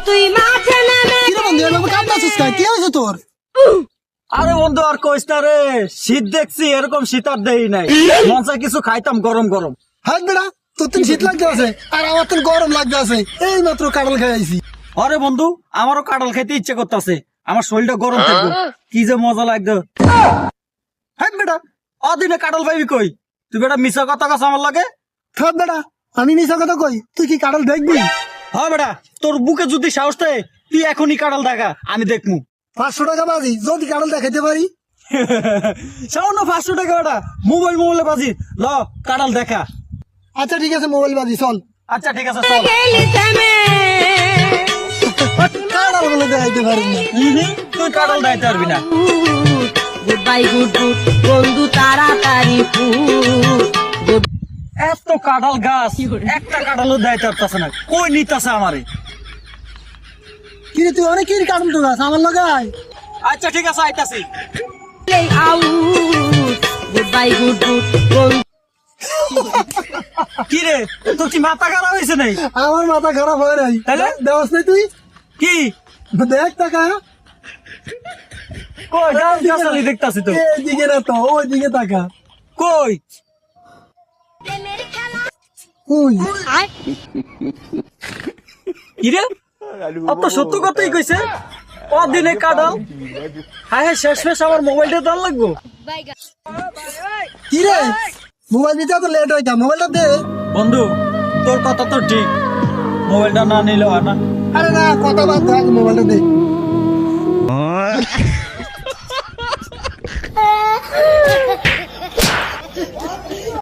তুই মাঠে নেমে কি রে বন্ধু এভাবে কাঁদতাছিস কেন? কি হয়েছে তোর? আরে বন্ধু আর কইস না রে, শীত দেখছি এরকম শীত আর দেই নাই, মন চায় কিছু খাইতাম গরম গরম। হাত বেড়া, তোর তো শীত লাগতে আছে আর আমার তো গরম লাগতে আছে। এই মাত্র কাঁঠাল খাই আইছি। আরে বন্ধু আমারও কাঁঠাল খাইতে ইচ্ছে করতেছে, আমার শরীরটা গরম থাকবে, কি যে মজা লাগতো। হ্যাঁ বেটা, অদিনে কাঁঠাল পাইবি কই? তুই বেটা মিশা কথা কাছে আমার লাগে। থাক বেড়া, আমি মিশা কথা কই, তুই কি কাঁঠাল দেখবি? হ্যাঁ বেটা, তোর বুকে যদি সাহস থাকে তুই এখনই কাঁঠাল দেখা, আমি দেখমু। 500 টাকা বাজি, যদি কাঁঠাল দেখাইতে পারি। সামান্য 500 টাকা বেটা, মোবাইলে বাজি, ল কাঁঠাল দেখা। আচ্ছা ঠিক আছে, মোবাইল বাজি, চল। আচ্ছা ঠিক আছে চল। গেলি থেমে কাঁঠাল বলে দেখাইতে পারিস না। তুই কাঁঠাল দেখাইতে পারবি না। গুড বাই গুড গুড বন্ধু তাড়াতাড়ি ফুট এত কাঁঠাল গাছ, একটা কাঁঠালও দেখাইতে পারতাছে না, কই নিতাছে আমারে। কি রে তুই অনেক কি কাঁঠাল তো গাছ আমার লাগাই। আচ্ছা ঠিক আছে আইতাছি। Out good bye good good বন্ধু কি রে তোর কি মাথা খারাপ হয়েছে নাই? আমার মাথা খারাপ হয় নাই। তাহলে? দেওয়াস নাই তুই? কি দেখ টাকা। কই গাছালি দেখতাছি তো। এইদিকে না তো, ওইদিকে টাকা। কই ওই কি রে অত সত্য কথাই কইছে, অদিনে কাঁঠাল। হ্যাঁ হ্যাঁ শেষ আমার মোবাইলটা দাম লাগবো। কি রে, মোবাইল দিতে তো লেট হইতা, মোবাইলটা দে। বন্ধু তোর কথা তো ঠিক, মোবাইলটা না নিলে হয় না। আরে না, কথা বাদ দে, আগে মোবাইলটা দে।